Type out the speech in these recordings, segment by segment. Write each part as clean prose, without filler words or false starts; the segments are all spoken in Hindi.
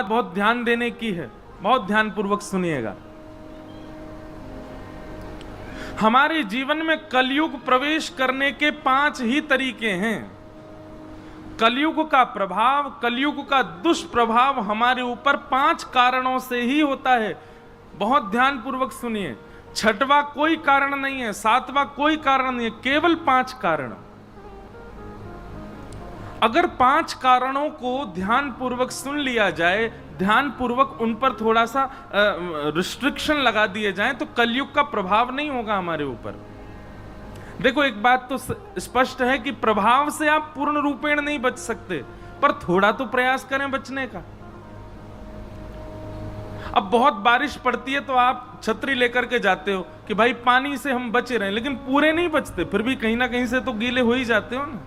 बहुत ध्यान देने की है, बहुत ध्यान पूर्वक सुनिएगा। हमारे जीवन में कलयुग प्रवेश करने के 5 ही तरीके हैं। कलयुग का प्रभाव, कलयुग का दुष्प्रभाव हमारे ऊपर 5 कारणों से ही होता है। बहुत ध्यान पूर्वक सुनिए। छठवां कोई कारण नहीं है, 7वां कोई कारण नहीं है, केवल 5 कारण। अगर 5 कारणों को ध्यान पूर्वक सुन लिया जाए, ध्यान पूर्वक उन पर थोड़ा सा रिस्ट्रिक्शन लगा दिए जाएं, तो कलयुग का प्रभाव नहीं होगा हमारे ऊपर। देखो, एक बात तो स्पष्ट है कि प्रभाव से आप पूर्ण रूपेण नहीं बच सकते, पर थोड़ा तो प्रयास करें बचने का। अब बहुत बारिश पड़ती है तो आप छतरी लेकर के जाते हो कि भाई पानी से हम बचे रहें, लेकिन पूरे नहीं बचते, फिर भी कहीं ना कहीं से तो गीले हो ही जाते हो ना।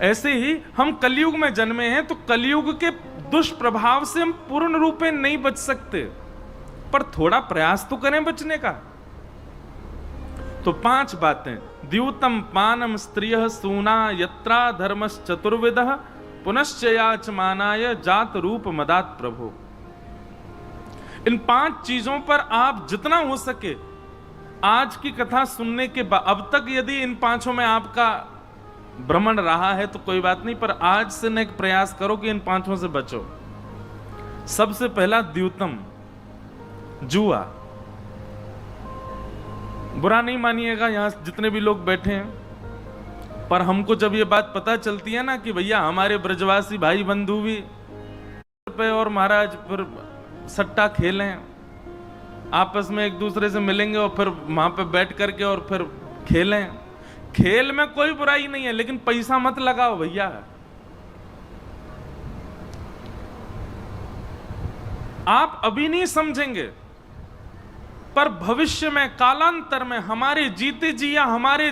ऐसे ही हम कलयुग में जन्मे हैं, तो कलयुग के दुष्प्रभाव से हम पूर्ण रूप में नहीं बच सकते, पर थोड़ा प्रयास तो करें बचने का। तो 5 बातें। द्यूतम पानम स्त्रियः सूना यत्रा धर्मश्च चतुर्विदः पुनश्च याचमानाय जात रूप मदात प्रभो। इन 5 चीजों पर आप जितना हो सके, आज की कथा सुनने के बाद, अब तक यदि इन 5 में आपका भ्रमण रहा है तो कोई बात नहीं, पर आज से न एक प्रयास करो कि इन 5 से बचो। सबसे पहला द्यूतम, जुआ। बुरा नहीं मानिएगा यहां जितने भी लोग बैठे हैं, पर हमको जब ये बात पता चलती है ना कि भैया हमारे ब्रजवासी भाई बंधु भी पे और महाराज फिर सट्टा खेलें, आपस में एक दूसरे से मिलेंगे और फिर वहां पे बैठ करके और फिर खेलें। खेल में कोई बुराई नहीं है, लेकिन पैसा मत लगाओ भैया। आप अभी नहीं समझेंगे, पर भविष्य में, कालांतर में, हमारे जीते जी या हमारे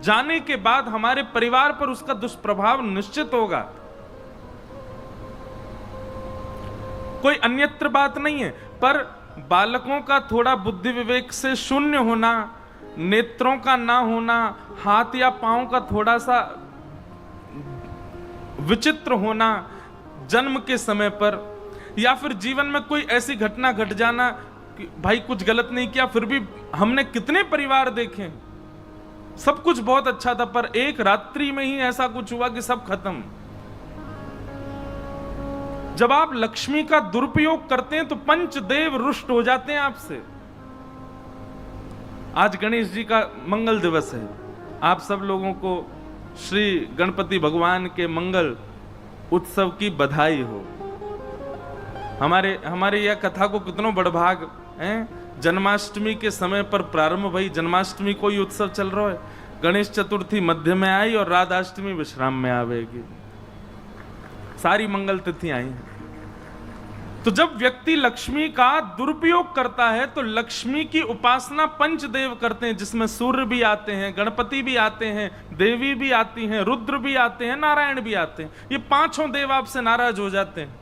जाने के बाद हमारे परिवार पर उसका दुष्प्रभाव निश्चित होगा। कोई अन्यत्र बात नहीं है, पर बालकों का थोड़ा बुद्धि विवेक से शून्य होना, नेत्रों का ना होना, हाथ या पांव का थोड़ा सा विचित्र होना जन्म के समय पर, या फिर जीवन में कोई ऐसी घटना घट जाना कि भाई कुछ गलत नहीं किया, फिर भी हमने कितने परिवार देखे, सब कुछ बहुत अच्छा था, पर एक रात्रि में ही ऐसा कुछ हुआ कि सब खत्म। जब आप लक्ष्मी का दुरुपयोग करते हैं तो पंचदेव रुष्ट हो जाते हैं आपसे। आज गणेश जी का मंगल दिवस है। आप सब लोगों को श्री गणपति भगवान के मंगल उत्सव की बधाई हो। हमारे यह कथा को कितनों बड़भाग है। जन्माष्टमी के समय पर प्रारंभ भई, जन्माष्टमी को ही उत्सव चल रहा है, गणेश चतुर्थी मध्य में आई और राधाष्टमी विश्राम में आवेगी। सारी मंगल तिथि आई हैं। तो जब व्यक्ति लक्ष्मी का दुरुपयोग करता है तो लक्ष्मी की उपासना पंचदेव करते हैं, जिसमें सूर्य भी आते हैं, गणपति भी आते हैं, देवी भी आती हैं, रुद्र भी आते हैं, नारायण भी आते हैं। ये 5 देव आपसे नाराज हो जाते हैं,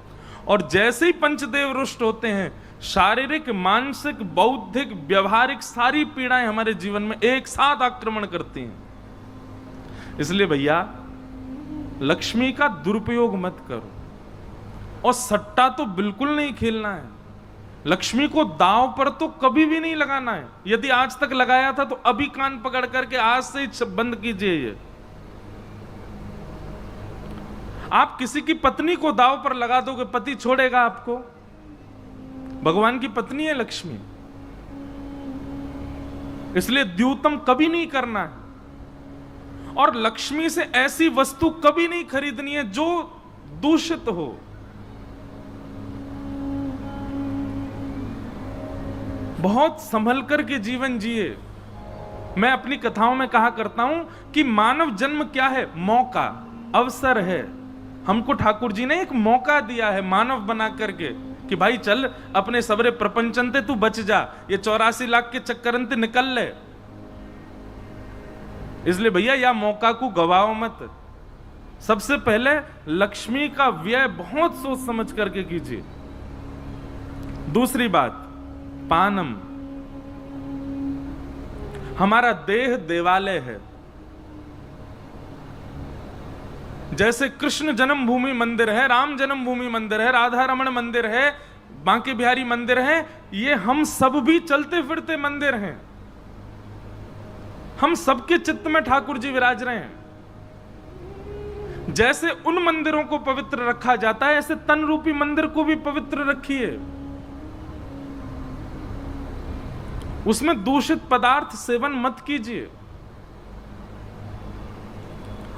और जैसे ही पंचदेव रुष्ट होते हैं, शारीरिक, मानसिक, बौद्धिक, व्यवहारिक सारी पीड़ाएं हमारे जीवन में एक साथ आक्रमण करती हैं। इसलिए भैया लक्ष्मी का दुरुपयोग मत करो, और सट्टा तो बिल्कुल नहीं खेलना है। लक्ष्मी को दांव पर तो कभी भी नहीं लगाना है। यदि आज तक लगाया था तो अभी कान पकड़ करके आज से ही बंद कीजिए। ये आप किसी की पत्नी को दांव पर लगा दोगे, पति छोड़ेगा आपको? भगवान की पत्नी है लक्ष्मी, इसलिए द्यूतम कभी नहीं करना है। और लक्ष्मी से ऐसी वस्तु कभी नहीं खरीदनी है जो दूषित हो। बहुत संभल करके जीवन जिए। मैं अपनी कथाओं में कहा करता हूं कि मानव जन्म क्या है? मौका, अवसर है। हमको ठाकुर जी ने एक मौका दिया है मानव बना करके कि भाई चल अपने सबरे प्रपंचनते तू बच जा, ये 84 लाख के चक्करंते निकल ले। इसलिए भैया या मौका को गवाओ मत। सबसे पहले लक्ष्मी का व्यय बहुत सोच समझ करके कीजिए। दूसरी बात, पानम। हमारा देह देवालय है। जैसे कृष्ण जन्मभूमि मंदिर है, राम जन्मभूमि मंदिर है, राधा रमण मंदिर है, बांके बिहारी मंदिर है, ये हम सब भी चलते फिरते मंदिर हैं। हम सबके चित्त में ठाकुर जी विराज रहे हैं। जैसे उन मंदिरों को पवित्र रखा जाता है, ऐसे तन रूपी मंदिर को भी पवित्र रखिए। उसमें दूषित पदार्थ सेवन मत कीजिए,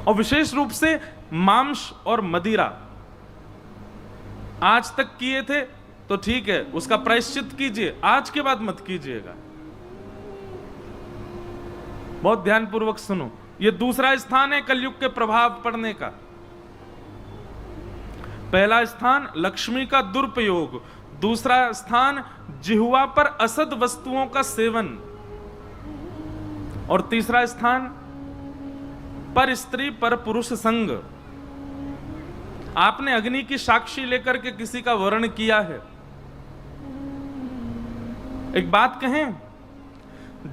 और विशेष रूप से मांस और मदिरा आज तक किए थे तो ठीक है, उसका प्रायश्चित कीजिए, आज के बाद मत कीजिएगा। बहुत ध्यानपूर्वक सुनो, यह दूसरा स्थान है कलयुग के प्रभाव पड़ने का। पहला स्थान लक्ष्मी का दुरुपयोग, दूसरा स्थान जिह्वा पर असद वस्तुओं का सेवन, और तीसरा स्थान पर स्त्री पर पुरुष संग। आपने अग्नि की साक्षी लेकर के किसी का वर्ण किया है। एक बात कहें,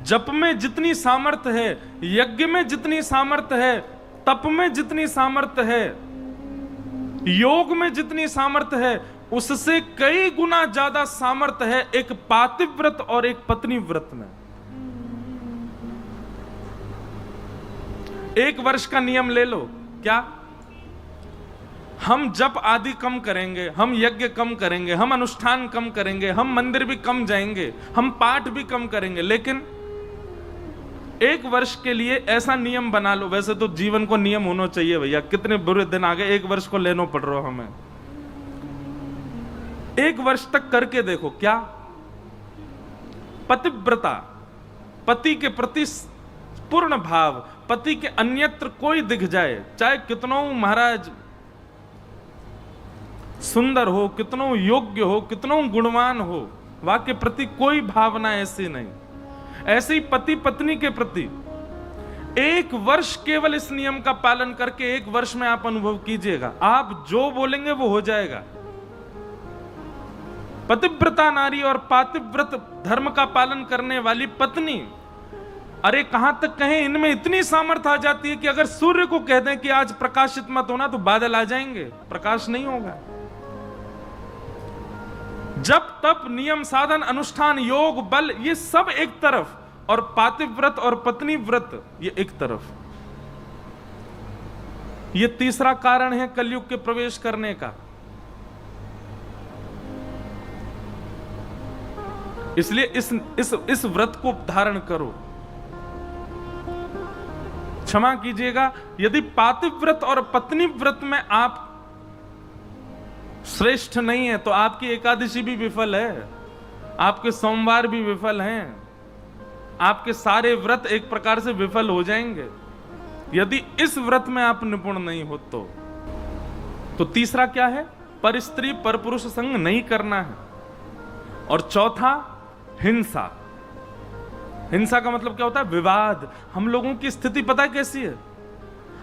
जप में जितनी सामर्थ्य है, यज्ञ में जितनी सामर्थ्य है, तप में जितनी सामर्थ्य है, योग में जितनी सामर्थ्य है, उससे कई गुना ज्यादा सामर्थ्य है एक पातिव्रत और एक पत्नी व्रत में। एक वर्ष का नियम ले लो, क्या हम जप आदि कम करेंगे, हम यज्ञ कम करेंगे, हम अनुष्ठान कम करेंगे, हम मंदिर भी कम जाएंगे, हम पाठ भी कम करेंगे, लेकिन एक वर्ष के लिए ऐसा नियम बना लो। वैसे तो जीवन को नियम होना चाहिए भैया, कितने बुरे दिन आ गए, एक वर्ष को लेना पड़ रहा हमें। एक वर्ष तक करके देखो, क्या पतिव्रता, पति के प्रति पूर्ण भाव, पति के अन्यत्र कोई दिख जाए, चाहे कितनों महाराज सुंदर हो, कितनों योग्य हो, कितनों गुणवान हो, वह के प्रति कोई भावना ऐसी नहीं। ऐसे ही पति पत्नी के प्रति एक वर्ष केवल इस नियम का पालन करके एक वर्ष में आप अनुभव कीजिएगा, आप जो बोलेंगे वो हो जाएगा। पतिव्रता नारी और पातिव्रत धर्म का पालन करने वाली पत्नी, अरे कहां तक कहें, इनमें इतनी सामर्थ्य आ जाती है कि अगर सूर्य को कह दें कि आज प्रकाशित मत होना तो बादल आ जाएंगे, प्रकाश नहीं होगा। जब तप नियम साधन अनुष्ठान योग बल ये सब एक तरफ, और पातिव्रत और पत्नी व्रत ये एक तरफ। ये तीसरा कारण है कलयुग के प्रवेश करने का। इसलिए इस व्रत को धारण करो। क्षमा कीजिएगा, यदि पातिव्रत और पत्नी व्रत में आप श्रेष्ठ नहीं है तो आपकी एकादशी भी विफल है, आपके सोमवार भी विफल हैं, आपके सारे व्रत एक प्रकार से विफल हो जाएंगे यदि इस व्रत में आप निपुण नहीं हो तो तीसरा क्या है, पर स्त्री पर पुरुष संग नहीं करना है। और चौथा हिंसा। हिंसा का मतलब क्या होता है, विवाद। हम लोगों की स्थिति पता है कैसी है,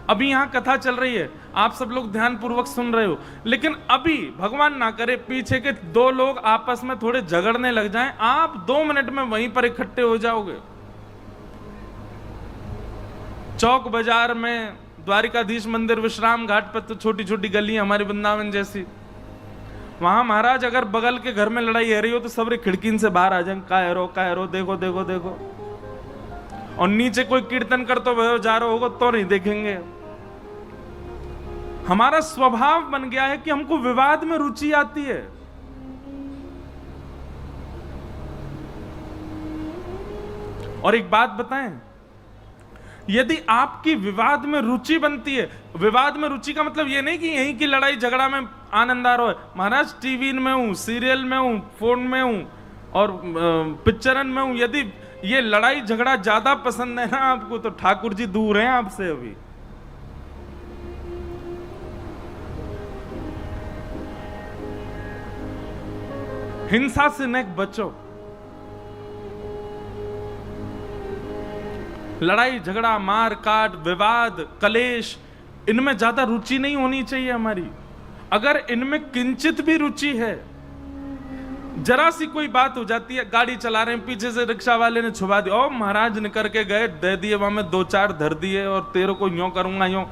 अभी यहां कथा चल रही है, आप सब लोग ध्यान पूर्वक सुन रहे हो, लेकिन अभी भगवान ना करे पीछे के दो लोग आपस में थोड़े झगड़ने लग जाएं, आप 2 मिनट में वहीं पर इकट्ठे हो जाओगे। चौक बाजार में, द्वारिकाधीश मंदिर, विश्राम घाट पर तो छोटी छोटी गली हमारी वृंदावन जैसी, वहां महाराज अगर बगल के घर में लड़ाई हो रही हो तो सब खिड़की से बाहर आ जाए, का रो, देखो देखो देखो, और नीचे कोई कीर्तन करते हुए जा रहा होगा तो नहीं देखेंगे। हमारा स्वभाव बन गया है कि हमको विवाद में रुचि आती है। और एक बात बताएं, यदि आपकी विवाद में रुचि बनती है, विवाद में रुचि का मतलब यह नहीं कि यहीं की लड़ाई झगड़ा में आनंद आ रहा है, महाराज टीवी में हूं, सीरियल में हूं, फोन में हूं और पिक्चरन में हूं, यदि ये लड़ाई झगड़ा ज्यादा पसंद है ना आपको, तो ठाकुर जी दूर हैं आपसे अभी। हिंसा से न बचो। लड़ाई झगड़ा, मार काट, विवाद, कलेश, इनमें ज्यादा रुचि नहीं होनी चाहिए हमारी। अगर इनमें किंचित भी रुचि है, जरा सी कोई बात हो जाती है, गाड़ी चला रहे हैं, पीछे से रिक्शा वाले ने छुपा दिया, ओ महाराज निकल के गए, दे दिए, वहां में 2-4 धर दिए और तेरे को यूं करूंगा यूं,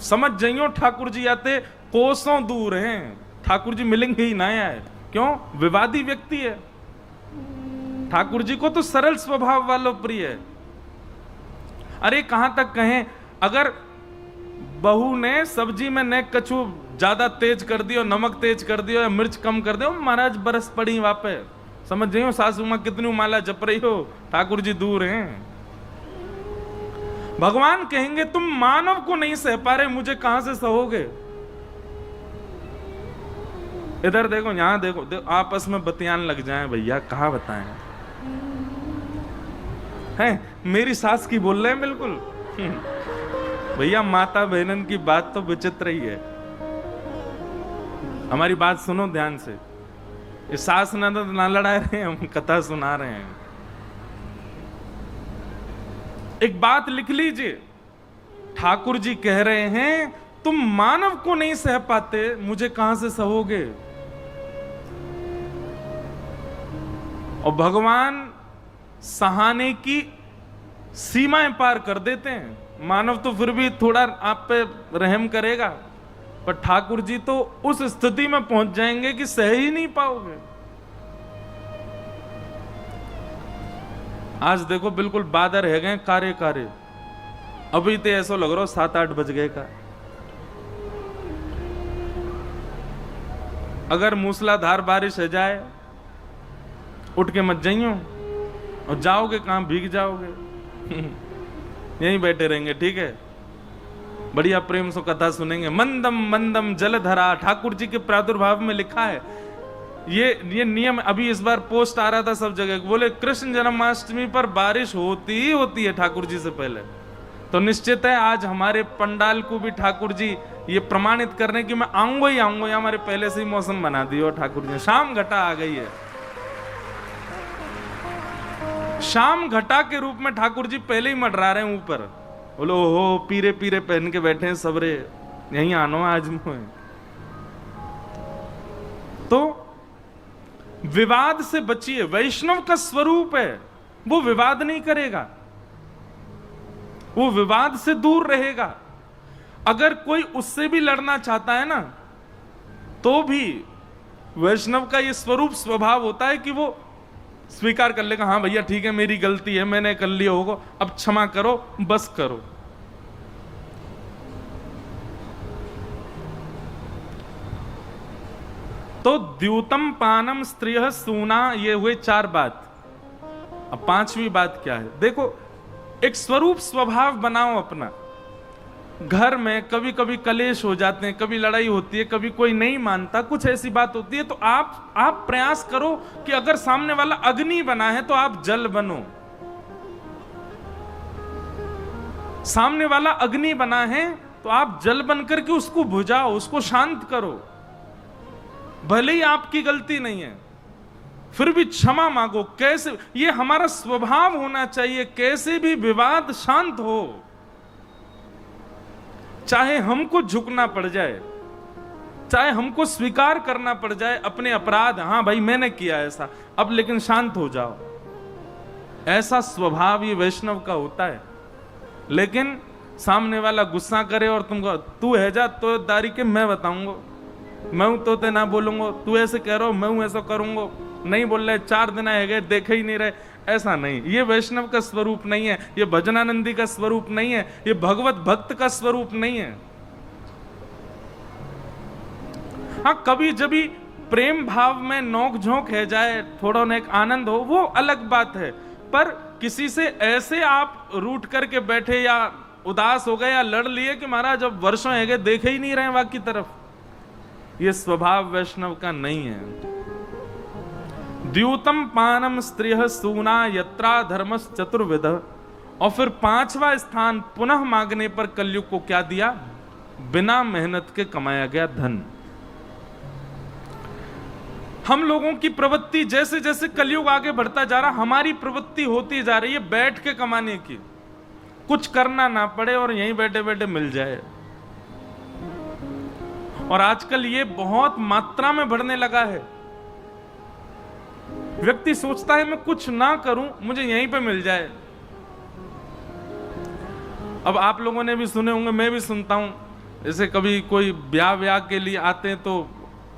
समझ जाइयो ठाकुर जी आते कोसों दूर हैं, ठाकुर जी मिलेंगे ही ना आए। क्यों? विवादी व्यक्ति है। ठाकुर जी को तो सरल स्वभाव वालों प्रिय है। अरे कहां तक कहें, अगर बहू ने सब्जी में ने कछू ज्यादा तेज कर दियो, नमक तेज कर दियो या मिर्च कम कर दियो, महाराज बरस पड़ी वापे। समझ जाइयो सासू मां कितनी माला जप रही हो, ठाकुर जी दूर हैं। भगवान कहेंगे तुम मानव को नहीं सह पा रहे, मुझे कहां से सहोगे। इधर देखो, यहां देखो, आपस में बतियान लग जाएं भैया, कहा बताएं। हैं मेरी सास की बोल रहे हैं बिल्कुल। भैया माता बहनन की बात तो विचित्र ही है। हमारी बात सुनो ध्यान से। इस सास ननद ना लड़ा रहे हैं, हम कथा सुना रहे हैं। एक बात लिख लीजिए, ठाकुर जी कह रहे हैं तुम मानव को नहीं सह पाते, मुझे कहां से सहोगे। और भगवान सहाने की सीमाएं पार कर देते हैं। मानव तो फिर भी थोड़ा आप पे रहम करेगा, पर ठाकुर जी तो उस स्थिति में पहुंच जाएंगे कि सह ही नहीं पाओगे। आज देखो बिल्कुल बादल रह गए कारे कारे, अभी तो ऐसा लग रहा 7-8 बज गए का। अगर मूसलाधार बारिश हो जाए, उठ के मत जाइयो, और जाओगे कहां, भीग जाओगे। यहीं बैठे रहेंगे, ठीक है। बढ़िया प्रेम से कथा सुनेंगे। मंदम मंदम जलधरा, ठाकुर जी के प्रादुर्भाव में लिखा है ये नियम। अभी इस बार पोस्ट आ रहा था सब जगह, बोले कृष्ण जन्माष्टमी पर बारिश होती ही होती है ठाकुर जी से पहले। तो निश्चित है आज हमारे पंडाल को भी ठाकुर जी ये प्रमाणित करने की मैं आऊंगा ही आऊंगा। हमारे पहले से ही मौसम बना दियो ठाकुर जी। शाम घटा आ गई है, शाम घटा के रूप में ठाकुर जी पहले ही मंडरा रहे हैं ऊपर। बोलो हो पीरे पीरे पहन के बैठे हैं सबरे, यहीं आनो आज में। तो विवाद से बचिए। वैष्णव का स्वरूप है, वो विवाद नहीं करेगा, वो विवाद से दूर रहेगा। अगर कोई उससे भी लड़ना चाहता है ना, तो भी वैष्णव का ये स्वरूप स्वभाव होता है कि वो स्वीकार कर लेगा, हाँ भैया ठीक है मेरी गलती है, मैंने कर लिया होगा, अब क्षमा करो, बस करो। तो द्यूतम पानम स्त्रियः सूना, ये हुए 4 बात। अब 5वीं बात क्या है, देखो एक स्वरूप स्वभाव बनाओ अपना। घर में कभी कभी कलेश हो जाते हैं, कभी लड़ाई होती है, कभी कोई नहीं मानता, कुछ ऐसी बात होती है, तो आप प्रयास करो कि अगर सामने वाला अग्नि बना है तो आप जल बनो। सामने वाला अग्नि बना है तो आप जल बन करके उसको बुझाओ, उसको शांत करो। भले ही आपकी गलती नहीं है, फिर भी क्षमा मांगो। कैसे, ये हमारा स्वभाव होना चाहिए। कैसे भी विवाद शांत हो, चाहे हमको झुकना पड़ जाए, चाहे हमको स्वीकार करना पड़ जाए अपने अपराध, हाँ भाई मैंने किया ऐसा, अब लेकिन शांत हो जाओ। ऐसा स्वभाव ये वैष्णव का होता है। लेकिन सामने वाला गुस्सा करे और तुमको तू है जा तो दारी के मैं बताऊंगा, मैं हूं तो ते ना बोलूंगा, तू ऐसे कह रहा हो मैं हूं ऐसा करूंगा, नहीं बोल रहे 4 दिन आए गए देखे ही नहीं रहे, ऐसा नहीं। ये वैष्णव का स्वरूप नहीं है, ये भजनानंदी का स्वरूप नहीं है, ये भगवत भक्त का स्वरूप नहीं है। हाँ कभी जब भी प्रेम भाव में नोक झोंक है जाए, थोड़ा ना एक आनंद हो, वो अलग बात है। पर किसी से ऐसे आप रूठ करके बैठे या उदास हो गए या लड़ लिए कि महाराज अब वर्षों है गए देखे ही नहीं रहे वहां की तरफ, ये स्वभाव वैष्णव का नहीं है। द्यूतम पानम स्त्रियः सूना यत्रा धर्मस् चतुर्विध। और फिर 5वां स्थान पुनः मांगने पर कलयुग को क्या दिया, बिना मेहनत के कमाया गया धन। हम लोगों की प्रवृत्ति जैसे जैसे कलयुग आगे बढ़ता जा रहा, हमारी प्रवृत्ति होती जा रही है बैठ के कमाने की, कुछ करना ना पड़े और यहीं बैठे बैठे मिल जाए। और आजकल ये बहुत मात्रा में बढ़ने लगा है। व्यक्ति सोचता है मैं कुछ ना करूं, मुझे यहीं पे मिल जाए। अब आप लोगों ने भी सुने होंगे, मैं भी सुनता हूं, जैसे कभी कोई ब्याह के लिए आते हैं तो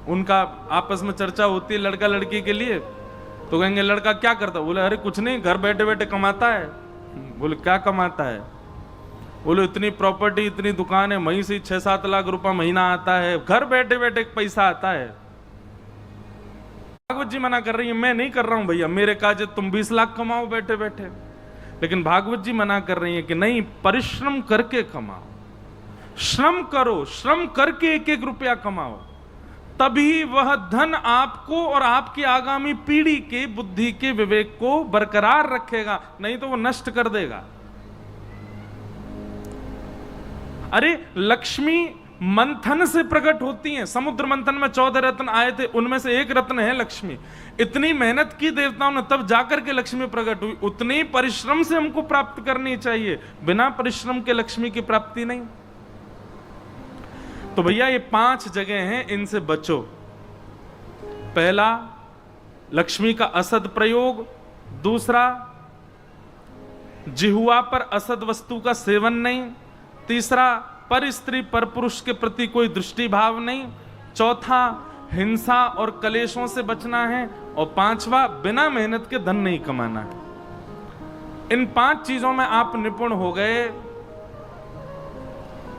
उनका आपस में चर्चा होती है लड़का लड़की के लिए, तो कहेंगे लड़का क्या करता है? बोले अरे कुछ नहीं, घर बैठे बैठे कमाता है। बोले क्या कमाता है? बोले इतनी प्रॉपर्टी, इतनी दुकान है, वहीं से 6-7 लाख रुपया महीना आता है, घर बैठे बैठे पैसा आता है। भागवत जी मना कर रही है, मैं नहीं कर रहा हूं भैया, मेरे काज तुम 20 लाख कमाओ बैठे बैठे। लेकिन भागवत जी मना कर रही है कि नहीं, परिश्रम करके कमाओ, श्रम करो, श्रम करके एक एक रुपया कमाओ, तभी वह धन आपको और आपकी आगामी पीढ़ी के बुद्धि के विवेक को बरकरार रखेगा, नहीं तो वो नष्ट कर देगा। अरे लक्ष्मी मंथन से प्रकट होती हैं। समुद्र मंथन में 14 रत्न आए थे, उनमें से एक रत्न है लक्ष्मी। इतनी मेहनत की देवताओं ने, तब जाकर के लक्ष्मी प्रकट हुई। उतनी परिश्रम से हमको प्राप्त करनी चाहिए, बिना परिश्रम के लक्ष्मी की प्राप्ति नहीं। तो भैया ये 5 जगह हैं, इनसे बचो। पहला, लक्ष्मी का असद प्रयोग। दूसरा, जिहुआ पर असद वस्तु का सेवन नहीं। तीसरा, पर स्त्री पर पुरुष के प्रति कोई दृष्टि भाव नहीं। चौथा, हिंसा और कलेशों से बचना है। और 5वां, बिना मेहनत के धन नहीं कमाना है। इन 5 चीजों में आप निपुण हो गए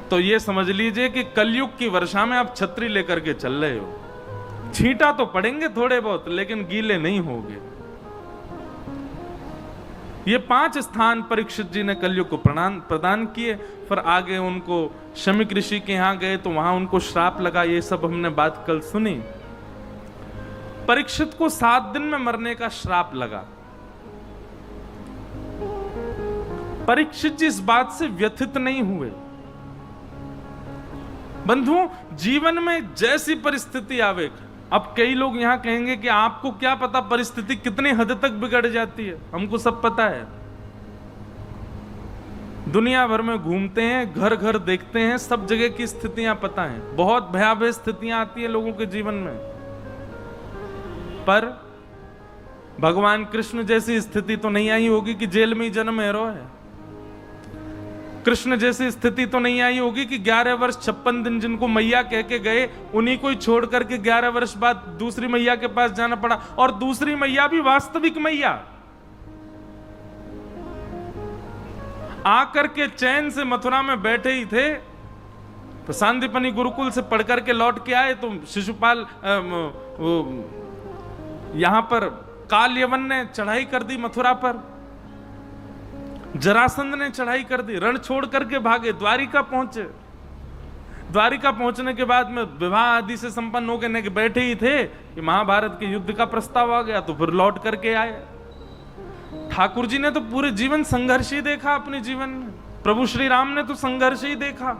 तो ये समझ लीजिए कि कलयुग की वर्षा में आप छतरी लेकर के चल रहे हो। छींटा तो पड़ेंगे थोड़े बहुत, लेकिन गीले नहीं होंगे। ये 5 स्थान परीक्षित जी ने कलयुग को प्रदान किए। फिर आगे उनको शमीक ऋषि के यहां गए तो वहां उनको श्राप लगा। ये सब हमने बात कल सुनी। परीक्षित को 7 दिन में मरने का श्राप लगा। परीक्षित जी इस बात से व्यथित नहीं हुए। बंधुओं, जीवन में जैसी परिस्थिति आवे, अब कई लोग यहां कहेंगे कि आपको क्या पता परिस्थिति कितनी हद तक बिगड़ जाती है। हमको सब पता है। दुनिया भर में घूमते हैं, घर घर देखते हैं, सब जगह की स्थितियां पता हैं। बहुत भयावह स्थितियां आती है लोगों के जीवन में, पर भगवान कृष्ण जैसी स्थिति तो नहीं आई होगी कि जेल में ही जन्म हेरो है। कृष्ण जैसी स्थिति तो नहीं आई होगी कि 11 वर्ष 56 दिन जिनको मैया कह के गए, उन्हीं को छोड़ करके 11 वर्ष बाद दूसरी मैया के पास जाना पड़ा। और दूसरी मैया भी वास्तविक मैया। आकर के चैन से मथुरा में बैठे ही थे, तो सांदीपनी गुरुकुल से पढ़ करके लौट के आए तो शिशुपाल यहां पर काल यवन ने चढ़ाई कर दी मथुरा पर, जरासंध ने चढ़ाई कर दी, रण छोड़ करके भागे, द्वारिका पहुंचे। द्वारिका पहुंचने के बाद में विवाह आदि से संपन्न होकर के बैठे ही थे कि महाभारत के युद्ध का प्रस्ताव आ गया, तो फिर लौट करके आए। ठाकुर जी ने तो पूरे जीवन संघर्ष ही देखा अपने जीवन में। प्रभु श्री राम ने तो संघर्ष ही देखा।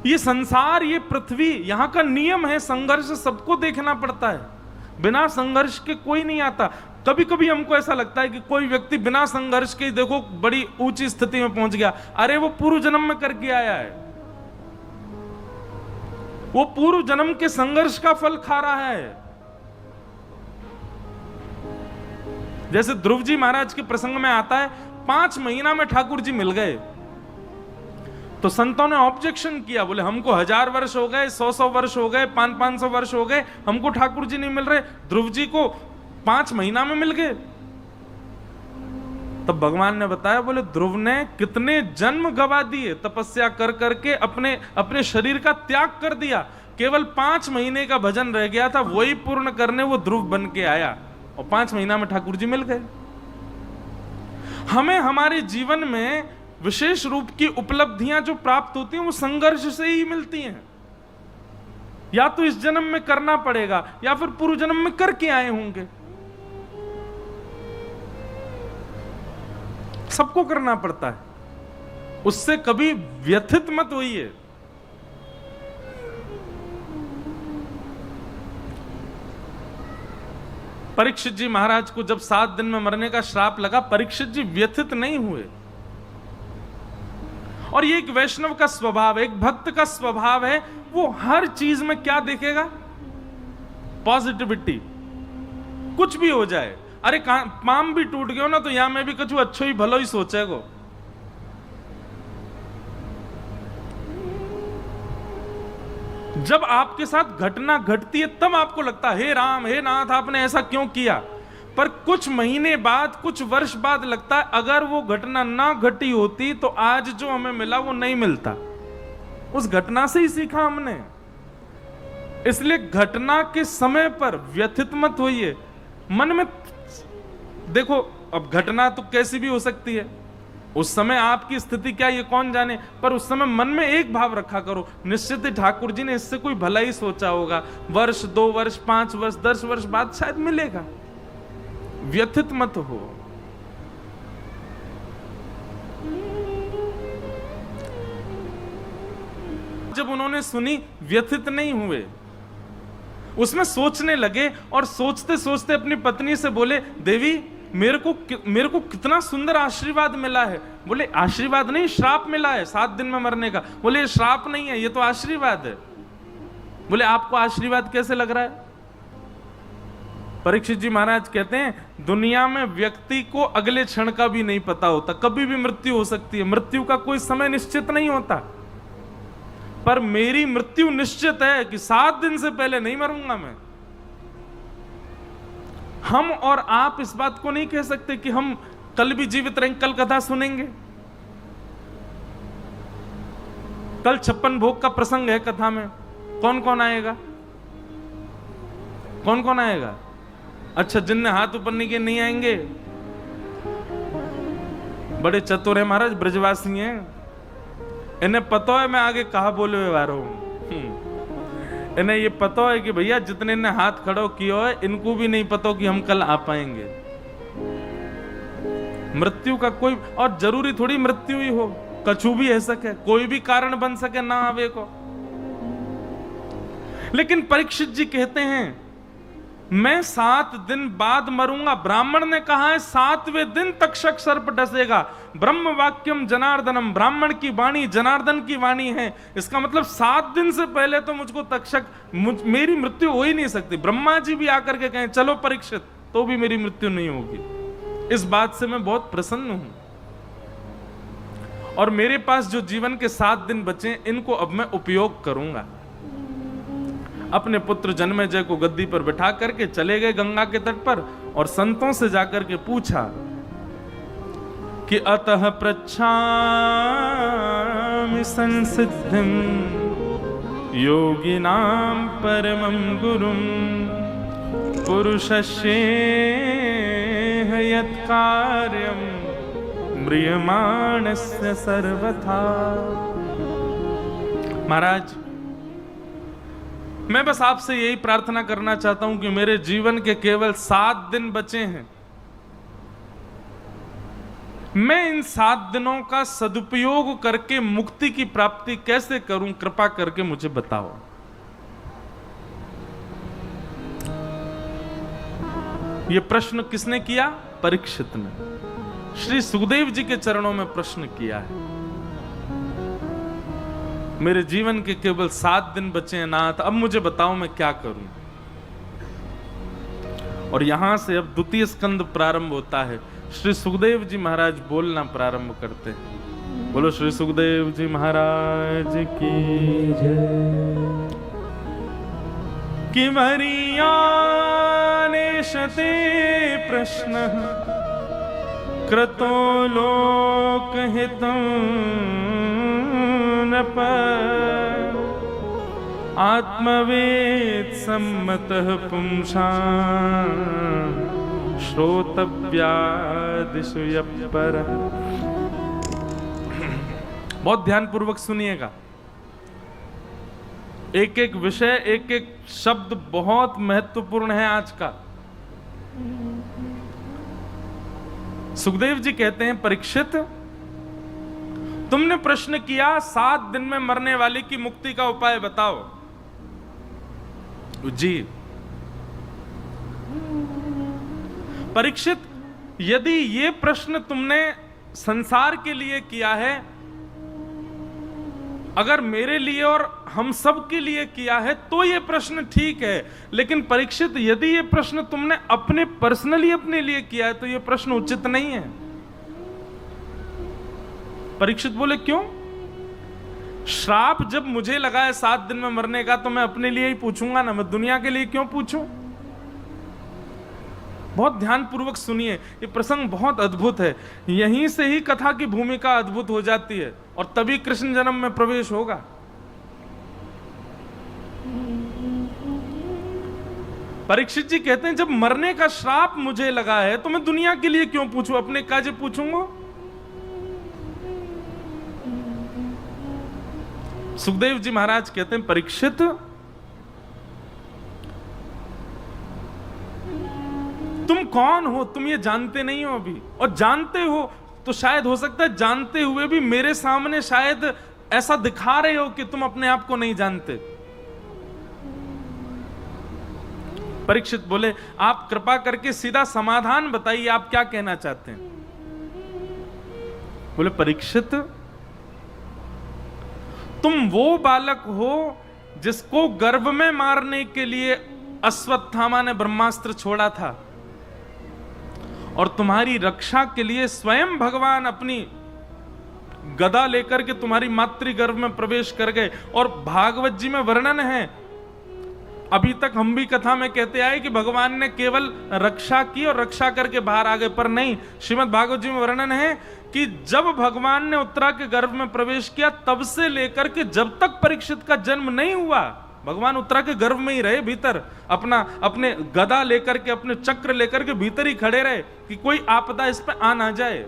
ये संसार, ये पृथ्वी, यहां का नियम है, संघर्ष सबको देखना पड़ता है। बिना संघर्ष के कोई नहीं आता। कभी कभी हमको ऐसा लगता है कि कोई व्यक्ति बिना संघर्ष के देखो बड़ी ऊंची स्थिति में पहुंच गया। अरे वो पूर्व जन्म में करके आया है, वो पूर्व जन्म के संघर्ष का फल खा रहा है। जैसे ध्रुव जी महाराज के प्रसंग में आता है, 5 महीना में ठाकुर जी मिल गए। तो संतों ने ऑब्जेक्शन किया, बोले हमको 1000 वर्ष हो गए, 100 वर्ष हो गए, 500 वर्ष हो गए, हमको ठाकुर जी नहीं मिल रहे। ध्रुव जी को 5 महीना में मिल गए। तब भगवान ने बताया, बोले ध्रुव ने कितने जन्म गवा दिए, तपस्या कर करके अपने शरीर का त्याग कर दिया। केवल 5 महीने का भजन रह गया था, वही पूर्ण करने वो ध्रुव बन के आया और 5 महीना में ठाकुर जी मिल गए। हमें हमारे जीवन में विशेष रूप की उपलब्धियां जो प्राप्त होती हैं वो संघर्ष से ही मिलती हैं। या तो इस जन्म में करना पड़ेगा या फिर पूर्व जन्म में करके आए होंगे। सबको करना पड़ता है, उससे कभी व्यथित मत होइए। परीक्षित जी महाराज को जब 7 दिन में मरने का श्राप लगा, परीक्षित जी व्यथित नहीं हुए। और ये एक वैष्णव का स्वभाव है, एक भक्त का स्वभाव है। वो हर चीज में क्या देखेगा? पॉजिटिविटी। कुछ भी हो जाए, अरे पाम भी टूट गयो ना तो यहां में भी कुछ अच्छो ही भलो ही सोचेगो। जब आपके साथ घटना घटती है तब आपको लगता है हे राम हे नाथ आपने ऐसा क्यों किया, पर कुछ महीने बाद कुछ वर्ष बाद लगता है अगर वो घटना ना घटी होती तो आज जो हमें मिला वो नहीं मिलता। उस घटना से ही सीखा हमने। इसलिए घटना के समय पर व्यथित मत होइए। मन में देखो, अब घटना तो कैसी भी हो सकती है, उस समय आपकी स्थिति क्या ये कौन जाने, पर उस समय मन में एक भाव रखा करो, निश्चित ही ठाकुर जी ने इससे कोई भला ही सोचा होगा, वर्ष 2 वर्ष 5 वर्ष 10 वर्ष बाद शायद मिलेगा। व्यथित मत हो। जब उन्होंने सुनी व्यथित नहीं हुए, उसमें सोचने लगे और सोचते सोचते अपनी पत्नी से बोले देवी मेरे को कितना सुंदर आशीर्वाद मिला है। बोले आशीर्वाद नहीं श्राप मिला है 7 दिन में मरने का। बोले ये श्राप नहीं है, ये तो आशीर्वाद है। बोले आपको आशीर्वाद कैसे लग रहा है? परीक्षित जी महाराज कहते हैं दुनिया में व्यक्ति को अगले क्षण का भी नहीं पता होता, कभी भी मृत्यु हो सकती है, मृत्यु का कोई समय निश्चित नहीं होता, पर मेरी मृत्यु निश्चित है कि 7 दिन से पहले नहीं मरूंगा मैं। हम और आप इस बात को नहीं कह सकते कि हम कल भी जीवित रहेंगे, कल कथा सुनेंगे। कल 56 भोग का प्रसंग है कथा में, कौन कौन आएगा? कौन कौन आएगा? अच्छा, जिनने हाथ ऊपर नहीं किए नहीं आएंगे। बड़े चतुर है महाराज, ब्रजवासी हैं, इन्हें पता है मैं आगे कहा बोले हुए आ रहा हूं। इन्हें ये पता है कि भैया जितने ने हाथ खड़ो किया है इनको भी नहीं पता कि हम कल आ पाएंगे। मृत्यु का कोई, और जरूरी थोड़ी मृत्यु ही हो, कछु भी है सके, कोई भी कारण बन सके ना आवे को। लेकिन परीक्षित जी कहते हैं मैं 7 दिन बाद मरूंगा। ब्राह्मण ने कहा है 7वें दिन तक्षक सर्प डसेगा। ब्रह्म वाक्यम जनार्दनम, ब्राह्मण की वाणी जनार्दन की वाणी है। इसका मतलब 7 दिन से पहले तो मुझको तक्षक, मेरी मृत्यु हो ही नहीं सकती। ब्रह्मा जी भी आकर के कहें चलो परीक्षित, तो भी मेरी मृत्यु नहीं होगी। इस बात से मैं बहुत प्रसन्न हूं, और मेरे पास जो जीवन के 7 दिन बचे इनको अब मैं उपयोग करूंगा। अपने पुत्र जन्मेजय को गद्दी पर बिठा करके चले गए गंगा के तट पर, और संतों से जाकर के पूछा कि अतः पृच्छामि संसिद्धिं योगिनां परमं गुरुं पुरुषस्येह यत्कार्यं म्रियमाणस्य सर्वथा। महाराज, मैं बस आपसे यही प्रार्थना करना चाहता हूं कि मेरे जीवन के केवल 7 दिन बचे हैं, मैं इन 7 दिनों का सदुपयोग करके मुक्ति की प्राप्ति कैसे करूं, कृपा करके मुझे बताओ। यह प्रश्न किसने किया? परीक्षित ने श्री सुखदेव जी के चरणों में प्रश्न किया है। मेरे जीवन के केवल 7 दिन बचे हैं नाथ, अब मुझे बताओ मैं क्या करूं। और यहां से अब द्वितीय स्कंद प्रारंभ होता है। श्री सुखदेव जी महाराज बोलना प्रारंभ करते हैं। बोलो श्री सुखदेव जी महाराज की जय। किमरियानेशते प्रश्न क्रतो लोकहितं आत्मवेद सम्मतः पुंसां श्रोतव्यादिषु यपर। बहुत ध्यान पूर्वक सुनिएगा, एक एक विषय एक एक शब्द बहुत महत्वपूर्ण है आज का। सुखदेव जी कहते हैं परीक्षित, तुमने प्रश्न किया 7 दिन में मरने वाले की मुक्ति का उपाय बताओ। जी परीक्षित, यदि ये प्रश्न तुमने संसार के लिए किया है, अगर मेरे लिए और हम सब के लिए किया है तो ये प्रश्न ठीक है। लेकिन परीक्षित, यदि ये प्रश्न तुमने अपने पर्सनली अपने लिए किया है तो ये प्रश्न उचित नहीं है। परीक्षित बोले क्यों? श्राप जब मुझे लगा है 7 दिन में मरने का, तो मैं अपने लिए ही पूछूंगा ना, मैं दुनिया के लिए क्यों पूछूं? बहुत ध्यानपूर्वक सुनिए, ये प्रसंग बहुत अद्भुत है। यहीं से ही कथा की भूमिका अद्भुत हो जाती है और तभी कृष्ण जन्म में प्रवेश होगा। परीक्षित जी कहते हैं, जब मरने का श्राप मुझे लगा है तो मैं दुनिया के लिए क्यों पूछूं, अपने काजे पूछूंगा। सुखदेव जी महाराज कहते हैं, परीक्षित तुम कौन हो, तुम ये जानते नहीं हो अभी, और जानते हो तो शायद हो सकता है जानते हुए भी मेरे सामने शायद ऐसा दिखा रहे हो कि तुम अपने आप को नहीं जानते। परीक्षित बोले, आप कृपा करके सीधा समाधान बताइए, आप क्या कहना चाहते हैं। बोले, परीक्षित तुम वो बालक हो जिसको गर्भ में मारने के लिए अश्वत्थामा ने ब्रह्मास्त्र छोड़ा था, और तुम्हारी रक्षा के लिए स्वयं भगवान अपनी गदा लेकर के तुम्हारी मातृ गर्भ में प्रवेश कर गए। और भागवत जी में वर्णन है, अभी तक हम भी कथा में कहते आए कि भगवान ने केवल रक्षा की और रक्षा करके बाहर आ गए, पर नहीं, श्रीमद् भागवत जी में वर्णन है कि जब भगवान ने उत्तरा के गर्भ में प्रवेश किया, तब से लेकर के जब तक परीक्षित का जन्म नहीं हुआ, भगवान उत्तरा के गर्भ में ही रहे, भीतर अपने गदा लेकर के, अपने चक्र लेकर के भीतर ही खड़े रहे कि कोई आपदा इस पे आ ना जाए।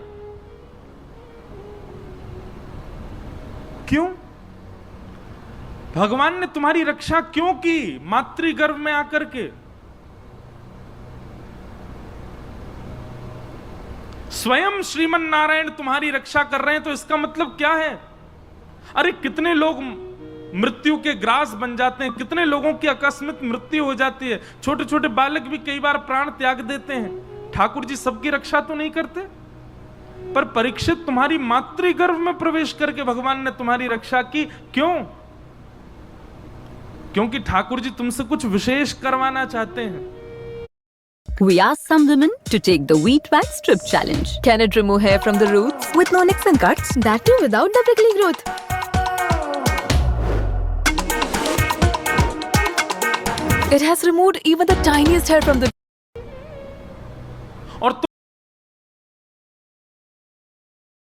क्यों? भगवान ने तुम्हारी रक्षा क्यों की मातृ गर्भ में आकर के? स्वयं श्रीमन नारायण तुम्हारी रक्षा कर रहे हैं, तो इसका मतलब क्या है? अरे कितने लोग मृत्यु के ग्रास बन जाते हैं, कितने लोगों की आकस्मिक मृत्यु हो जाती है, छोटे छोटे बालक भी कई बार प्राण त्याग देते हैं। ठाकुर जी सबकी रक्षा तो नहीं करते, पर परीक्षित तुम्हारी मातृ गर्भ में प्रवेश करके भगवान ने तुम्हारी रक्षा की। क्यों? क्योंकि ठाकुर जी तुमसे कुछ विशेष करवाना चाहते हैं। We asked some women to take the wheat wax strip challenge. Can it remove hair from the roots with no nicks and cuts? That too without the prickly growth. It has removed even the tiniest hair from the. और